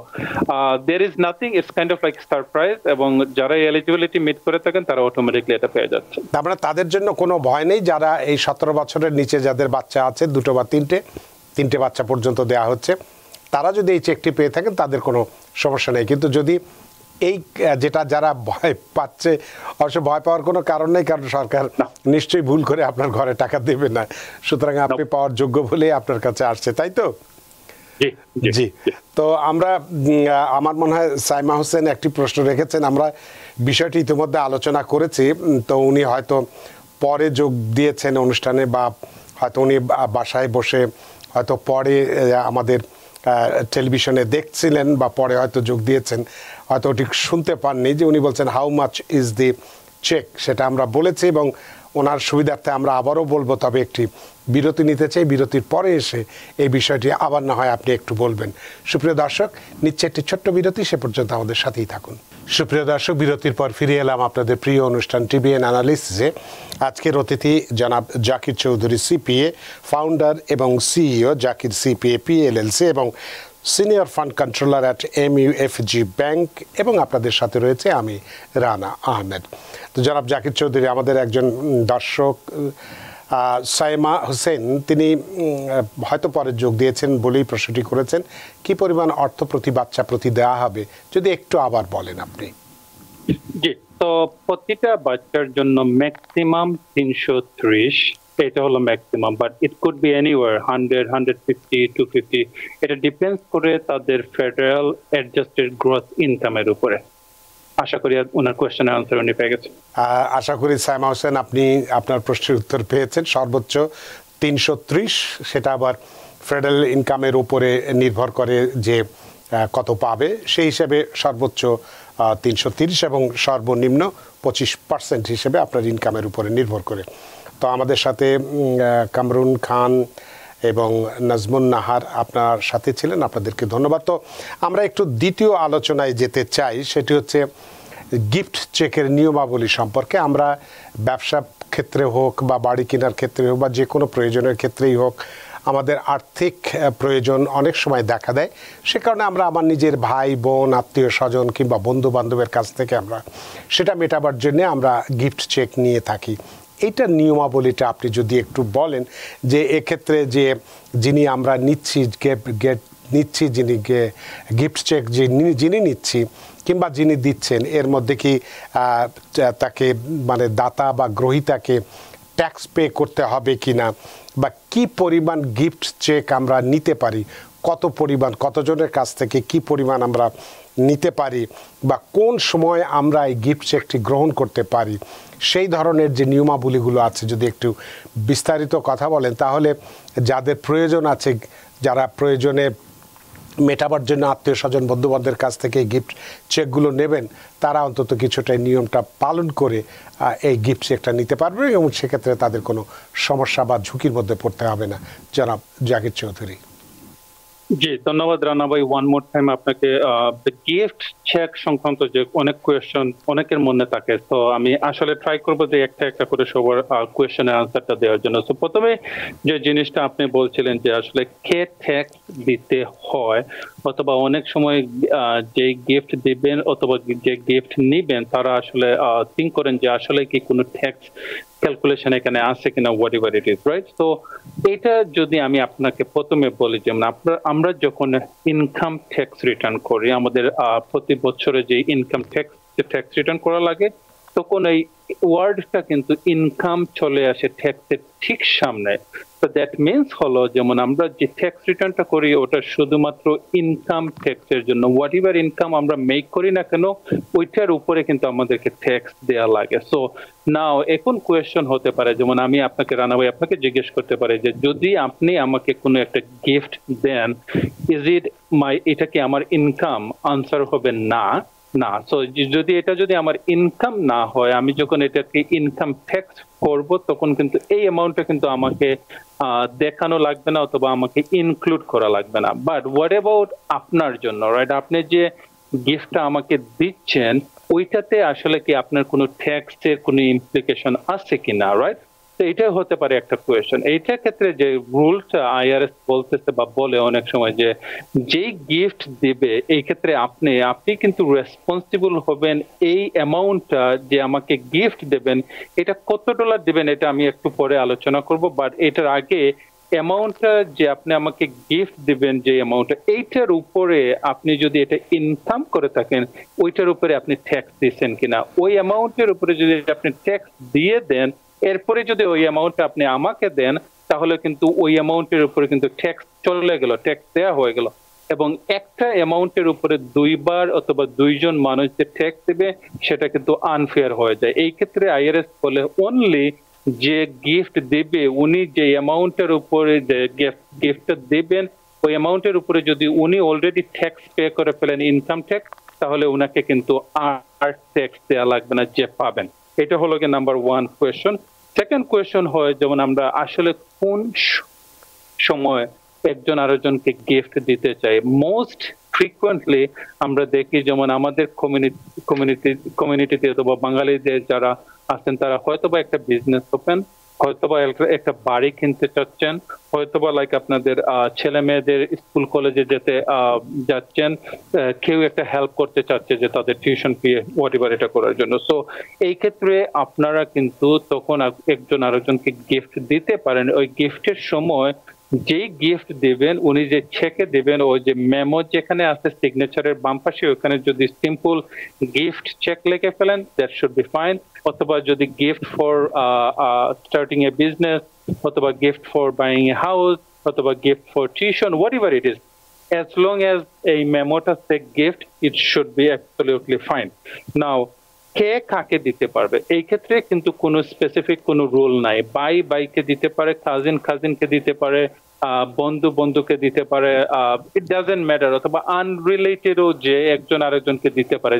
there is nothing, it's kind of like surprise. এবং যারা এলিজিবিলিটি মিট করে থাকেন তারা অটোমেটিকলি এটা পেয়ে যাচ্ছে। তারপরে তাদের জন্য কোনো ভয় নেই, যারা এই 17 বছরের নিচে যাদের বাচ্চা আছে, 2 বা 3টে বাচ্চা পর্যন্ত দেওয়া হচ্ছে, তারা যদি এই চেকটি পেয়ে থাকেন তাদের কোনো সমস্যা নেই। কিন্তু যদি এই যেটা যারা ভয় পাচ্ছে, অবশ্য ভয় পাওয়ার কোনো কারণ নেই, কারণ সরকার নিশ্চয়ই ভুল করে আপনার ঘরে টাকা দেবে না, সুতরাং আপনি পাওয়ার যোগ্য বলেই আপনার কাছে আসছে, তাই তো? জি। তো আমরা, আমার মনে হয় সাইমা হোসেন একটি প্রশ্ন রেখেছেন, আমরা বিষয়টি ইতিমধ্যে আলোচনা করেছি। তো উনি হয়তো পরে যোগ দিয়েছেন অনুষ্ঠানে, বা হয়তো উনি বাসায় বসে হয়তো পরে আমাদের টেলিভিশনে দেখছিলেন, বা পরে হয়তো যোগ দিয়েছেন, হয়তো ঠিক শুনতে পাননি যে উনি বলছেন how much is the cheque, সেটা আমরা বলেছি এবং ওনার সুবিধার্থে আমরা আবারও বলবো। তবে একটি বিরতি নিতে চাই, বিরতির পরে এসে এই বিষয়টি আবার না হয় আপনি একটু বলবেন। সুপ্রিয় দর্শক, নিচ্ছে একটি ছোট্ট বিরতি, সে পর্যন্ত আমাদের সাথেই থাকুন। সুপ্রিয় দর্শক, বিরতির পর ফিরে এলাম আপনাদের প্রিয় অনুষ্ঠান টিবিএন অ্যানালিসিসে। আজকের অতিথি জনাব জাকির চৌধুরী, সিপিএ, ফাউন্ডার এবং সিইও জাকির সিপিএ PLLC এবং senior fund controller at MUFG bank, এবং আপনাদের সাথে রয়েছে আমি রানা আহমেদ। তো জনাব জাকির চৌধুরী, আমাদের একজন দর্শক সাইমা হোসেন, তিনি হয়তো পরে যোগ দিয়েছেন বলেই প্রশ্নটি করেছেন, কি পরিমাণ অর্থ প্রতি বাচ্চা প্রতি দেওয়া হবে, যদি একটু আবার বলেন আপনি। জি, তো প্রতিটা বাচ্চার জন্য ম্যাক্সিমাম 330, এটা হলো maximum, but it could be anywhere 100, 150, 250, এটা ডিপেন্ডস করে তাদের ফেডারেল অ্যাডজাস্টেড গ্রস ইনকামের উপরে। আশা করি ওনার কোয়েশ্চেনের আনসার উনি পেয়ে গেছেন। আশা করি সাইমা হোসেন আপনি আপনার প্রশ্নের উত্তর পেয়েছেন। সর্বোচ্চ 330, সেটা আবার ফেডারেল ইনকামের উপরে নির্ভর করে যে কত পাবে, সেই হিসেবে সর্বোচ্চ 330 এবং সর্বনিম্ন 25% হিসেবে আপনার ইনকামের উপরে নির্ভর করে। তো আমাদের সাথে কামরুন খান এবং নাজমুন নাহার আপনার সাথে ছিলেন, আপনাদেরকে ধন্যবাদ। তো আমরা একটু দ্বিতীয় আলোচনায় যেতে চাই, সেটি হচ্ছে গিফট চেকের নিয়মাবলী সম্পর্কে। আমরা ব্যবসা ক্ষেত্রে হোক বা বাড়ি কেনার ক্ষেত্রে হোক বা যে কোনো প্রয়োজনের ক্ষেত্রেই হোক, আমাদের আর্থিক প্রয়োজন অনেক সময় দেখা দেয়। সে কারণে আমরা আমার নিজের ভাই বোন, আত্মীয় স্বজন কিংবা বন্ধু বান্ধবের কাছ থেকে আমরা সেটা মেটাবার জন্য আমরা গিফট চেক নিয়ে থাকি। এইটার নিয়মাবলীটা আপনি যদি একটু বলেন, যে এক্ষেত্রে যে যিনি আমরা নিচ্ছি যিনি গিফট চেক যিনি নিচ্ছি কিংবা যিনি দিচ্ছেন, এর মধ্যে কি তাকে মানে দাতা বা গ্রহীতাকে ট্যাক্স পে করতে হবে কিনা, বা কি পরিমাণ গিফট চেক আমরা নিতে পারি, কত পরিমাণ, কতজনের কাছ থেকে কি পরিমাণ আমরা নিতে পারি বা কোন সময় আমরা এই গিফট চেকটি গ্রহণ করতে পারি, সেই ধরনের যে নিয়মাবলীগুলো আছে যদি একটু বিস্তারিত কথা বলেন, তাহলে যাদের প্রয়োজন আছে, যারা প্রয়োজনে মেটাবার জন্য আত্মীয় স্বজন বন্ধুবান্ধবের কাছ থেকে গিফট চেকগুলো নেবেন, তারা অন্তত কিছুটা নিয়মটা পালন করে এই গিফট চেকটা নিতে পারবে এবং সেক্ষেত্রে তাদের কোনো সমস্যা বা ঝুঁকির মধ্যে পড়তে হবে না। জনাব জাকির চৌধুরী। জি, ধন্যবাদ রানা ভাই। ওয়ান মোর টাইম আপনাকে গিফট চেক সংক্রান্ত যে অনেক কোয়েশ্চন অনেকের মনে থাকে, তো আমি আসলে ট্রাই করবো যে একটা একটা করে সবার কোয়েশ্চেনের আনসারটা দেওয়ার জন্য। তো প্রথমে যে জিনিসটা আপনি বলছিলেন যে আসলে কে ট্যাক্স দিতে হয়, অথবা অনেক সময় যে গিফট দিবেন অথবা যে গিফট নিবেন তারা আসলে থিঙ্ক করেন যে আসলে কি কোনো ট্যাক্স ক্যালকুলেশন এখানে আছে কিনা, what ever it is, right? তো এটা যদি আমি আপনাকে প্রথমে বলি, যেমন আমরা যখন ইনকাম ট্যাক্স রিটার্ন করি, আমাদের প্রতি বছরে যে ইনকাম ট্যাক্স রিটার্ন করা লাগে, তখন এই ওয়ার্ডটা কিন্তু ইনকাম চলে আসে ট্যাক্সের ঠিক সামনে। তো দ্যাট মিনস হলো, যেমন আমরা যে ট্যাক্স রিটার্নটা করি ওটা শুধুমাত্র ইনকাম ট্যাক্সের জন্য, হোয়াট এভার ইনকাম আমরা মেক করি না কেন ওইটার উপরে কিন্তু আমাদেরকে ট্যাক্স দেওয়া লাগে। সো নাও এখন কোয়েশ্চন হতে পারে, যেমন আমি আপনাকে রানা ভাই আপনাকে জিজ্ঞেস করতে পারি যে যদি আপনি আমাকে কোনো একটা গিফট দেন, ইজ ইট এটা কি আমার ইনকাম? আনসার হবে না। না। সো যদি এটা যদি আমার ইনকাম না হয়, আমি যখন এটাকে ইনকাম ট্যাক্স করব তখন কিন্তু এই অ্যামাউন্টটা কিন্তু আমাকে দেখানো লাগবে না অথবা আমাকে ইনক্লুড করা লাগবে না। বাট হোয়াট অ্যাবাউট আপনার জন্য, রাইট? আপনি যে গিফটটা আমাকে দিচ্ছেন ওইটাতে আসলে কি আপনার কোনো ট্যাক্সের কোনো ইমপ্লিকেশন আছে কিনা, রাইট? তো এটাই হতে পারে একটা কোয়েশ্চেন। এইটার ক্ষেত্রে যে রুলটা আইআরএস বলতেছে বা বলে অনেক সময় যে যেই গিফট দিবে এই ক্ষেত্রে আপনি কিন্তু রেসপন্সিবল হবেন এই অ্যামাউন্টটা যে আমাকে গিফট দেবেন এটা কত ডলার দিবেন এটা আমি একটু পরে আলোচনা করব। বাট এটার আগে অ্যামাউন্টটা যে আপনি আমাকে গিফট দিবেন, যে অ্যামাউন্টটা, এইটার উপরে আপনি যদি এটা ইনকাম করে থাকেন ওইটার উপরে আপনি ট্যাক্স দিচ্ছেন কিনা, ওই অ্যামাউন্টের উপরে যদি আপনি ট্যাক্স দিয়ে দেন, এরপরে যদি ওই অ্যামাউন্টটা আপনি আমাকে দেন, তাহলে কিন্তু ওই অ্যামাউন্টের উপরে কিন্তু ট্যাক্স চলে গেল, ট্যাক্স দেওয়া হয়ে গেল। এবং একটা অ্যামাউন্টের উপরে দুইবার অথবা দুইজন মানুষ যে ট্যাক্স দেবে সেটা কিন্তু আনফেয়ার হয়ে যায়। এই ক্ষেত্রে আইআরএস বলে অনলি যে গিফট দেবে উনি যে অ্যামাউন্টের উপরে যে গিফটটা দেবেন ওই অ্যামাউন্টের উপরে যদি উনি অলরেডি ট্যাক্স পে করে ফেলেন, ইনকাম ট্যাক্স, তাহলে উনাকে কিন্তু আর ট্যাক্স দেওয়া লাগবে না যে পাবেন। এটা হলো কি number one question. Second question হয় যেমন আমরা আসলে কোন সময় একজন আরেকজনকে গিফট দিতে চাই। মোস্ট ফ্রিকুয়েন্টলি আমরা দেখি যেমন আমাদের কমিউনিটিতে অথবা বাঙালিদের যারা আছেন তারা হয়তোবা একটা বিজনেস ওপেন, হয়তোবা একটা বাড়ি কিনতে চাচ্ছেন, হয়তোবা লাইক আপনাদের ছেলে মেয়েদের স্কুল কলেজে যেতে যাচ্ছেন, কেউ একটা হেল্প করতে চাচ্ছে যে তাদের টিউশন ফি হোয়াটএভার এটা করার জন্য। সো এই ক্ষেত্রে আপনারা কিন্তু তখন একজন আরেকজনকে গিফট দিতে পারেন। ওই গিফটের সময় যেই গিফট দিবেন উনি যে চেকে দিবেন ওই যে মেমো যেখানে আছে সিগনেচারের বাম পাশে ওখানে যদি সিম্পল গিফট চেক লিখে ফেলেন দ্যাট শুড বি ফাইন। অথবা যদি gift for starting a business অথবা gift for buying a house অথবা gift for tuition whatever it is, as long as a মেমোটা say gift it should be absolutely fine. Now কে কাকে দিতে পারবে এই ক্ষেত্রে কিন্তু কোনো স্পেসিফিক কোনো রুল নাই। বাইকে দিতে পারে, কাজিনকে দিতে পারে, বন্ধুকে দিতে পারে, ইট ডাজন্ট ম্যাটার। অথবা আনরিলেটেডও যে একজন আরেকজনকে দিতে পারে,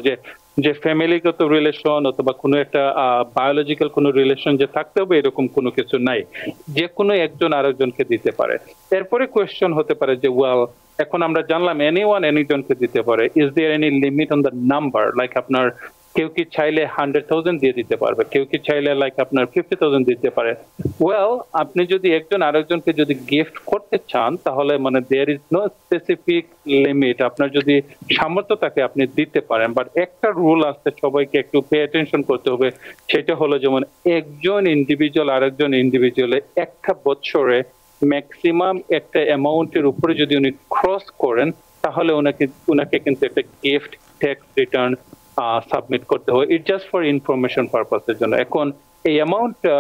যে ফ্যামিলিগত রিলেশন অথবা কোনো একটা বায়োলজিক্যাল কোনো রিলেশন যে থাকতে হবে এরকম কোনো কিছু নাই, যে কোনো একজন আরেকজনকে দিতে পারে। এরপরে কোয়েশ্চন হতে পারে যে ওয়েল এখন আমরা জানলাম এনিওয়ান এনিজনকে দিতে পারে, is there any limit on the number? Like আপনার কেউ কি চাইলে 100,000 দিয়ে দিতে পারবে, কেউ কি চাইলে লাইক আপনার 50,000 দিতে পারে। ওয়েল আপনি যদি একজন আরেকজনকে যদি গিফট করতে চান তাহলে মানে there is no specific limit, আপনার যদি সামর্থ্য থাকে আপনি দিতে পারেন। বাট একটা রুল আছে সবাইকে একটু পে অ্যাটেনশন করতে হবে, সেটা হলো যেমন একজন ইন্ডিভিজুয়াল আরেকজন ইন্ডিভিজুয়ালে একটা বছরে ম্যাক্সিমাম একটা অ্যামাউন্টের উপরে যদি উনি ক্রস করেন তাহলে ওনাকে কিন্তু একটা গিফট ট্যাক্স রিটার্ন সাবমিট করতে হয়। ইট জাস্ট ফর ইনফরমেশন পারপাসের জন্য। এখন এই অ্যামাউন্টটা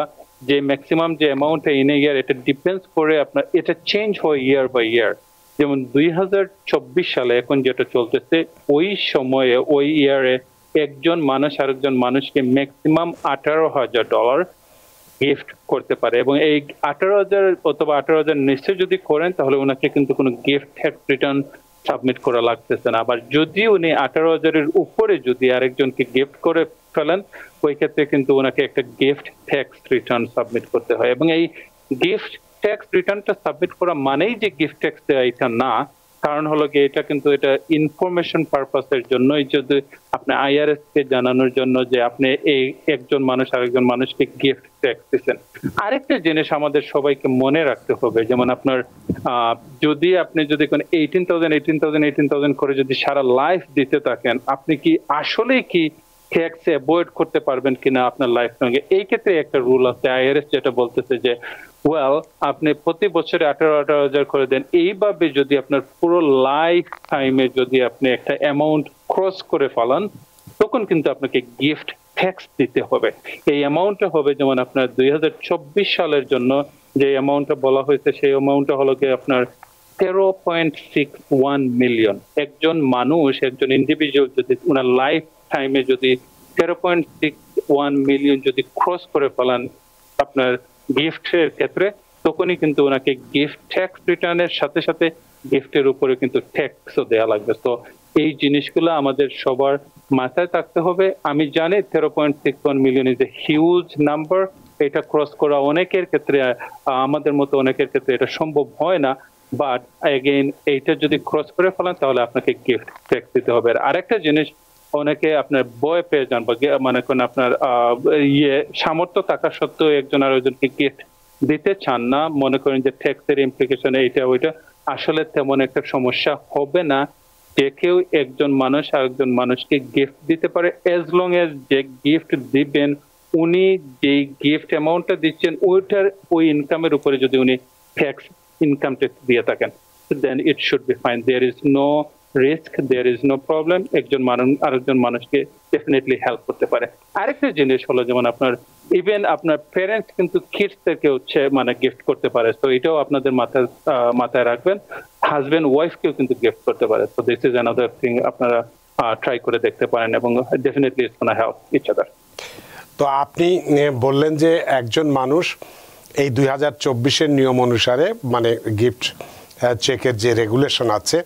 যে ম্যাক্সিমাম যে অ্যামাউন্টটা ইন এ ইয়ার এটা ডিপেন্ডস করে আপনার, এটা চেঞ্জ হয় ইয়ার বাই ইয়ার। যেমন 2024 সালে এখন যেটা চলতেছে, ওই সময়ে ওই ইয়ারে একজন মানুষ আরেকজন মানুষকে ম্যাক্সিমাম $18,000 গিফট করতে পারে, এবং এই 18,000 অথবা 18,000 নিচে যদি করেন তাহলে ওনাকে কিন্তু কোনো গিফট ট্যাক্স রিটার্ন সাবমিট করা লাগতেছে না। আবার যদি উনি 18,000-এর উপরে যদি আরেকজনকে গিফট করে ফেলেন, ওই ক্ষেত্রে কিন্তু ওনাকে একটা গিফট ট্যাক্স রিটার্ন সাবমিট করতে হয়। এবং এই গিফট ট্যাক্স রিটার্নটা সাবমিট করা মানেই যে গিফট ট্যাক্স দেওয়া, এটা না। কারণ হলো কি, এটা কিন্তু এটা ইনফরমেশন পারপাসের জন্য, যদি আপনি আইআরএস কে জানানোর জন্য যে আপনি এই একজন মানুষ আরেকজন মানুষকে গিফট ট্যাক্স দিচ্ছেন। আরেকটা জিনিস আমাদের সবাইকে মনে রাখতে হবে, যেমন আপনার যদি আপনি কোন 18,000 করে যদি সারা লাইফ দিতে থাকেন, আপনি কি আসলেই কি ট্যাক্স অ্যাভয়েড করতে পারবেন কিনা আপনার লাইফ সঙ্গে? এই ক্ষেত্রে একটা রুল আছে, আইআরএস যেটা বলতেছে যে আপনি প্রতি বছরে 18,000 করে দেন, এইভাবে যদি আপনার পুরো লাইফ টাইমে যদি আপনি একটা অ্যামাউন্ট ক্রস করে ফেলান, তখন কিন্তু আপনাকে গিফট ট্যাক্স দিতে হবে। এই অ্যামাউন্টটা হবে যেমন আপনার 2024 সালের জন্য যে অ্যামাউন্টটা বলা হয়েছে, সেই অ্যামাউন্টটা হলো কি আপনার 13.61 মিলিয়ন। একজন মানুষ, একজন ইন্ডিভিজুয়াল যদি ওনার লাইফ টাইমে যদি 13.61 মিলিয়ন যদি ক্রস করে ফেলান আপনার গিফটের ক্ষেত্রে, তখনই কিন্তু ওনাকে গিফট ট্যাক্স রিটার্নের সাথে সাথে গিফটের উপরে কিন্তু ট্যাক্সও দেওয়া লাগবে। তো এই জিনিসগুলো আমাদের সবার মাথায় থাকতে হবে। আমি জানি 13.61 million is a huge number. এটা ক্রস করা অনেকের ক্ষেত্রে, আমাদের মতো অনেকের ক্ষেত্রে এটা সম্ভব হয় না, বাট এগেইন এইটা যদি ক্রস করে ফেলান তাহলে আপনাকে গিফট ট্যাক্স দিতে হবে। আর আরেকটা জিনিস, অনেকে আপনার ভয় পেয়ে যান বা মানে কোন আপনার সামর্থ্য থাকা সত্ত্বেও একজন আরেকজনকে গিফট দিতে চান না, মনে করেন যে ট্যাক্সের ইমপ্লিকেশন এইটা ওইটা। আসলে তেমন একটা সমস্যা হবে না। যে কেউ একজন মানুষ আরেকজন মানুষকে গিফট দিতে পারে, এজ লং এজ যে গিফট দিবেন উনি যেই গিফট অ্যামাউন্টটা দিচ্ছেন ওইটার ওই ইনকামের উপরে যদি উনি ট্যাক্স ইনকাম ট্যাক্স দিয়ে থাকেন, then it should be fine. There is no risk, there is no problem. একজন মানুষ আরেকজন মানুষকে ডেফিনেটলি হেল্প করতে পারে। আরেকটা জিনিস হলো, যেমন আপনার ইভেন আপনার প্যারেন্টস কিন্তু কিডসদেরকে মানে গিফট করতে পারে। তো এটাও আপনাদের মাথায় রাখবেন। হাজবেন্ড ওয়াইফকেও কিন্তু গিফট করতে পারে। তো দিস ইজ অ্যানাদার থিং, আপনারা ট্রাই করে দেখতে পারেন এবং definitely it's gonna help each other. তো আপনি বললেন যে একজন মানুষ এই 2024-এর নিয়ম অনুসারে, মানে গিফট চেকের যে রেগুলেশন আছে,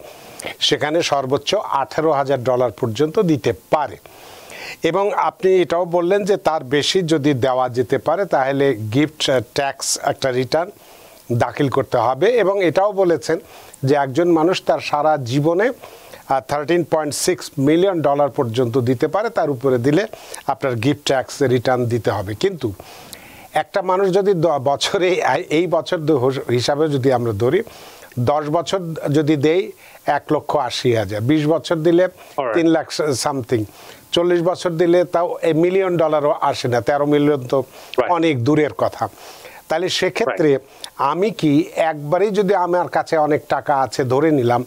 সেখানে সর্বোচ্চ $18,000 পর্যন্ত দিতে পারে। এবং আপনি এটাও বললেন যে তার বেশি যদি দেওয়া যেতে পারে তাহলে গিফট ট্যাক্স একটা রিটার্ন দাখিল করতে হবে। এবং এটাও বলেছেন যে একজন মানুষ তার সারা জীবনে $13.6 মিলিয়ন পর্যন্ত দিতে পারে, তার উপরে দিলে আপনার গিফট ট্যাক্স রিটার্ন দিতে হবে। কিন্তু একটা মানুষ যদি বছরে, এই বছর হিসাবে যদি আমরা ধরি, 10 বছর যদি দেই 1,80,000, 20 বছর দিলে 3 লাখ সামথিং, 40 বছর দিলে তাও $1 মিলিয়ন আসে না। 13 মিলিয়ন তো অনেক দূরের কথা। তাহলে সেক্ষেত্রে আমি কি একবারেই, যদি আমার কাছে অনেক টাকা আছে, ধরে নিলাম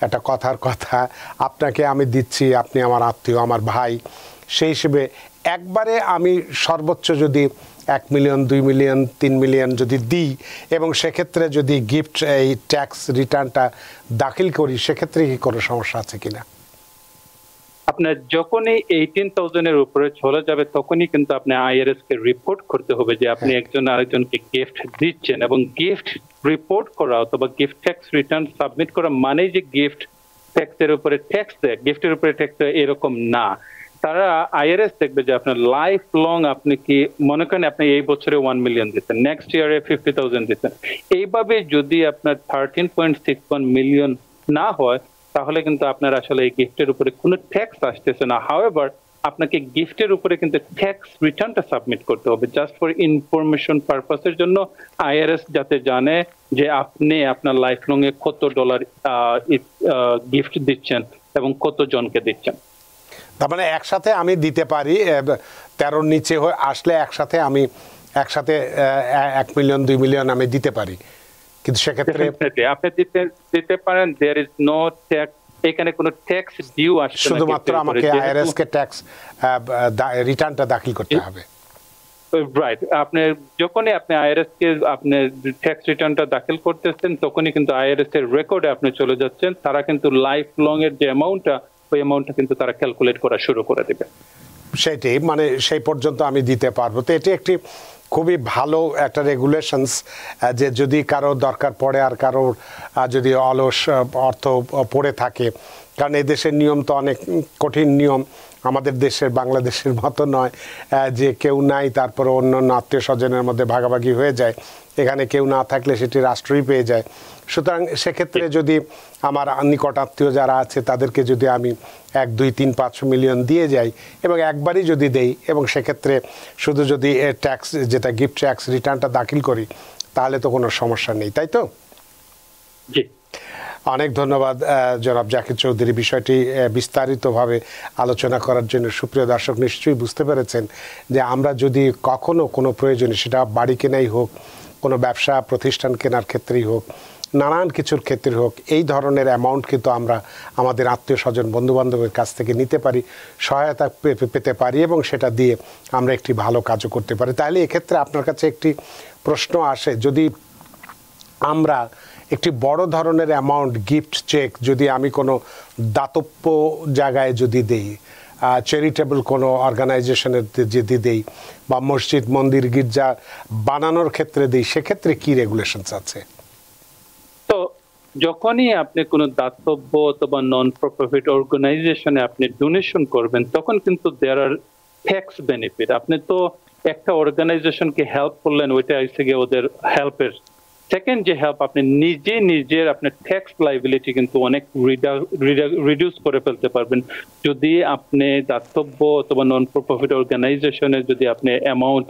একটা কথার কথা, আপনাকে আমি দিচ্ছি, আপনি আমার আত্মীয়, আমার ভাই, সেই হিসেবে একবারে আমি সর্বোচ্চ যদি 1 মিলিয়ন, 2 মিলিয়ন, 3 মিলিয়ন যদি দিই এবং সেক্ষেত্রে যদি গিফট এই ট্যাক্স রিটার্নটা দাখিল করি, সেক্ষেত্রে কি কোনো সমস্যা আছে কিনা? আপনার যখনই 18,000-এর উপরে চলে যাবে তখনই কিন্তু আপনি আইআরএস কে রিপোর্ট করতে হবে যে আপনি একজন আরেকজনকে গিফট দিচ্ছেন। এবং গিফট রিপোর্ট করা অথবা গিফট ট্যাক্স রিটার্ন সাবমিট করা মানে যে গিফট ট্যাক্সের উপরে ট্যাক্স দেয়, গিফটের উপরে ট্যাক্স দেয়, এরকম না। তারা আইআরএস দেখবে যে আপনার লাইফ লং, আপনি কি মনে করেন আপনি এই বছরে 1 মিলিয়ন দিচ্ছেন, নেক্সট ইয়ারে 50,000 দিচ্ছেন, এইভাবে যদি আপনার 13.61 মিলিয়ন না হয় তাহলে কিন্তু আপনার আসলে এই গিফটের উপরে কোনো ট্যাক্স আসতেছে না। হাউএভার আপনাকে গিফটের উপরে কিন্তু ট্যাক্স রিটার্নটা সাবমিট করতে হবে, জাস্ট ফর ইনফরমেশন পারপাসের জন্য, আইআরএস যাতে জানে যে আপনি আপনার লাইফ লং এ কত ডলার গিফট দিচ্ছেন এবং কত জনকে দিচ্ছেন। তার মানে একসাথে আমি দিতে পারি, 13 নিচে আসলে একসাথে 1 মিলিয়ন, 2 মিলিয়ন আমি দিতে পারি, কিন্তু সেক্ষেত্রে আপনি দিতে পারেন। দেয়ার ইজ নো ট্যাক্স, এখানে কোনো ট্যাক্স ডিউ আসছে না, শুধুমাত্র আমাকে আইআরএস কে ট্যাক্স রিটার্নটা দাখিল করতে হবে। রাইট, আপনি যখনই আপনি আইআরএস কে আপনি ট্যাক্স রিটার্নটা দাখিল করতেছেন তখনই কিন্তু আইআরএস এর রেকর্ডে আপনি চলে যাচ্ছেন, তারা কিন্তু লাইফ লং এর যে অ্যামাউন্টটা ওই অ্যামাউন্টটা কিন্তু তারা ক্যালকুলেট করা শুরু করে দেবে। সেটাই, মানে সেই পর্যন্ত আমি দিতে পারবো। তো এটি একটি খুবই ভালো একটা রেগুলেশনস, যে যদি কারো দরকার পড়ে আর কারোর যদি অলস অর্থ পড়ে থাকে, কারণ এই দেশের নিয়ম তো অনেক কঠিন নিয়ম, আমাদের দেশের বাংলাদেশের মতো নয় যে কেউ নাই তারপরে অন্য আত্মীয় স্বজনের মধ্যে ভাগাভাগি হয়ে যায়। এখানে কেউ না থাকলে সেটি রাষ্ট্রই পেয়ে যায়। সুতরাং সেক্ষেত্রে যদি আমার নিকট আত্মীয় যারা আছে তাদেরকে যদি আমি 1, 2, 3, 5 মিলিয়ন দিয়ে যাই এবং একবারই যদি দেই এবং সেক্ষেত্রে শুধু যদি ট্যাক্স যেটা গিফট ট্যাক্স রিটার্নটা দাখিল করি তাহলে তো কোনো সমস্যা নেই, তাই তো? জি, অনেক ধন্যবাদ জনাব জাকির চৌধুরী বিষয়টি বিস্তারিতভাবে আলোচনা করার জন্য। সুপ্রিয় দর্শক, নিশ্চয়ই বুঝতে পেরেছেন যে আমরা যদি কখনো কোনো প্রয়োজনে, সেটা বাড়ি কেনাই হোক, কোনো ব্যবসা প্রতিষ্ঠান কেনার ক্ষেত্রেই হোক, নানান কিছুর ক্ষেত্রে হোক, এই ধরনের অ্যামাউন্ট কিন্তু আমরা আমাদের আত্মীয় স্বজন বন্ধুবান্ধবের কাছ থেকে নিতে পারি, সহায়তা পেতে পারি এবং সেটা দিয়ে আমরা একটি ভালো কাজও করতে পারি। তাহলে এক্ষেত্রে আপনার কাছে একটি প্রশ্ন আসে, যদি আমরা একটি বড় ধরনের অ্যামাউন্ট গিফট চেক যদি আমি কোনো দাতব্য জায়গায় যদি দেই, চ্যারিটেবল কোনো অর্গানাইজেশনের যদি দেই বা মসজিদ মন্দির গির্জা বানানোর ক্ষেত্রে দিই, সেক্ষেত্রে কি রেগুলেশনস আছে? তো যখনই আপনি কোনো দাতব্য অথবা নন প্রফিট অর্গানাইজেশনে আপনি ডোনেশন করবেন তখন কিন্তু দেয়ার আর ট্যাক্স বেনিফিট। আপনি তো একটা অর্গানাইজেশনকে হেল্প করলেন, ওইটা এসে গিয়ে ওদের হেল্পের সেকেন্ড যে হেল্প, আপনি নিজের আপনার ট্যাক্স লাইবিলিটি কিন্তু অনেক রিডিউস করে ফেলতে পারবেন যদি আপনি দাতব্য অথবা নন প্রফিট অর্গানাইজেশনে যদি আপনি অ্যামাউন্ট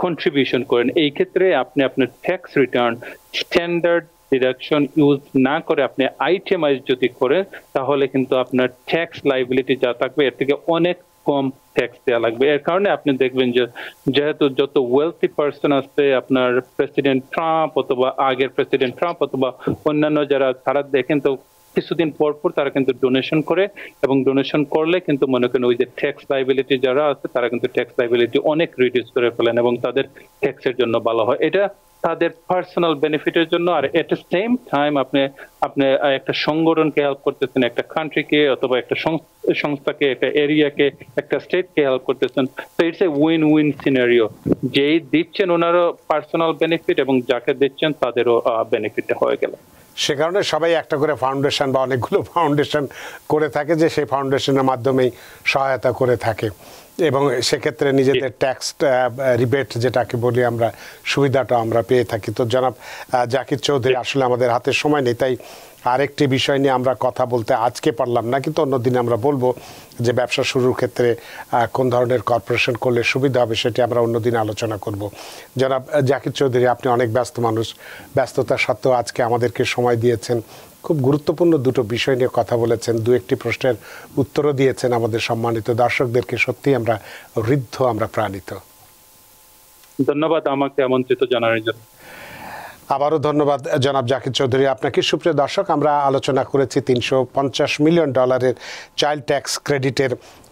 কন্ট্রিবিউশন করেন। এই ক্ষেত্রে আপনি আপনার tax return standard deduction use না করে আপনি আইটেমাইজ যদি করেন তাহলে কিন্তু আপনার ট্যাক্স লাইবিলিটি যা থাকবে এর থেকে অনেক কম ট্যাক্স দেওয়া লাগবে। এর কারণে আপনি দেখবেন যে যেহেতু যত ওয়েলথি পার্সন আছে, আপনার প্রেসিডেন্ট ট্রাম্প অথবা আগের প্রেসিডেন্ট ট্রাম্প অথবা অন্যান্য যারা, তারা দেখেন তো কিছুদিন পর পর তারা কিন্তু ডোনেশন করে এবং ডোনেশন করলে কিন্তু মনে করেন ওই যে ট্যাক্স লাইবিলিটি যারা আছে তারা কিন্তু ট্যাক্স লাইবিলিটি অনেক রিডিউস করে ফেলেন এবং তাদের ট্যাক্সের জন্য ভালো হয়। এটা তাদের পার্সোনাল বেনিফিটের জন্য। আর এট দ্য সেম টাইম আপনি একটা সংগঠনকে হেল্প করতেছেন, একটা কান্ট্রিকে অথবা একটা সংস্থাকে, একটা এরিয়াকে, একটা স্টেটকে হেল্প করতেছেন। তো it's a win win scenario. যেই দিচ্ছেন ওনারও পার্সোনাল বেনিফিট এবং যাকে দিচ্ছেন তাদেরও বেনিফিটটা হয়ে গেল। সে কারণে সবাই একটা করে ফাউন্ডেশন বা অনেকগুলো ফাউন্ডেশন করে থাকে, যে সেই ফাউন্ডেশনের মাধ্যমেই সহায়তা করে থাকে এবং সেক্ষেত্রে নিজেদের ট্যাক্স রিবেট যেটাকে বলি আমরা, সুবিধাটা আমরা পেয়ে থাকি। তো জনাব জাকির চৌধুরী, আসলে আমাদের হাতে সময় নেই, তাই আরেকটি বিষয় নিয়ে আমরা কথা বলতে আজকে পারলাম না, কিন্তু অন্যদিন আমরা বলবো যে ব্যবসা শুরুর ক্ষেত্রে কোন ধরনের কর্পোরেশন করলে সুবিধা হবে সেটি আমরা অন্যদিন আলোচনা করব। জনাব জাকির চৌধুরী, আপনি অনেক ব্যস্ত মানুষ, ব্যস্ততা সত্ত্বেও আজকে আমাদেরকে সময় দিয়েছেন, খুব গুরুত্বপূর্ণ দুটো বিষয় নিয়ে কথা বলেছেন, দু একটি প্রশ্নের উত্তরও দিয়েছেন আমাদের সম্মানিত দর্শকদেরকে। সত্যি আমরা ঋদ্ধ, আমরা প্রাণিত। ধন্যবাদ আমাকে আমন্ত্রিত জানানোর জন্য। আবারও ধন্যবাদ জনাব জাকির চৌধুরী আপনাকে। সুপ্রিয় দর্শক, আমরা আলোচনা করেছি $350 মিলিয়ন চাইল্ড ট্যাক্স ক্রেডিটের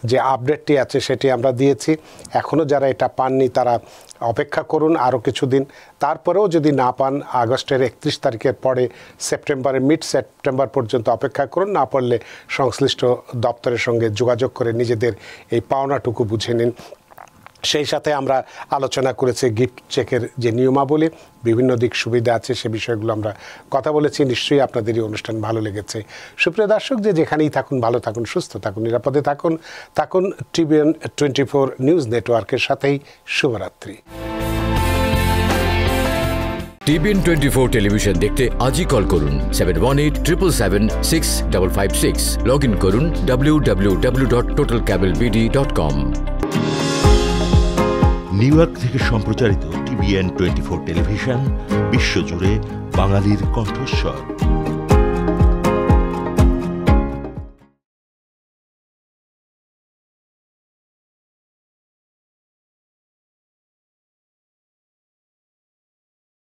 যে আপডেটটি আছে সেটি আমরা দিয়েছি। এখনও যারা এটা পাননি তারা অপেক্ষা করুন আরও কিছুদিন, তারপরেও যদি না পান আগস্টের 31 তারিখের পরে মিড সেপ্টেম্বর পর্যন্ত অপেক্ষা করুন। না পারলে সংশ্লিষ্ট দপ্তরের সঙ্গে যোগাযোগ করে নিজেদের এই পাওনাটুকু বুঝে নিন। সেই সাথে আমরা আলোচনা করেছি গিফট চেকের যে নিয়মাবলী, বিভিন্ন দিক সুবিধা আছে, সে বিষয়গুলো আমরা কথা বলেছি। নিশ্চয়ই আপনাদের এই অনুষ্ঠান ভালো লেগেছে। সুপ্রিয় দর্শক, যে যেখানেই থাকুন ভালো থাকুন, সুস্থ থাকুন, নিরাপদে থাকুন। TBN 24 নিউজ নেটওয়ার্কের সাথেই শুভরাত্রি। TBN 24 টেলিভিশন দেখতে আজই কল করুন 7187776556। লগ ইন করুন www.totalcablebd.com। নিউ ইয়র্ক থেকে সম্প্রচারিত TBN 24 টেলিভিশন বিশ্বজুড়ে বাঙালির কণ্ঠস্বর।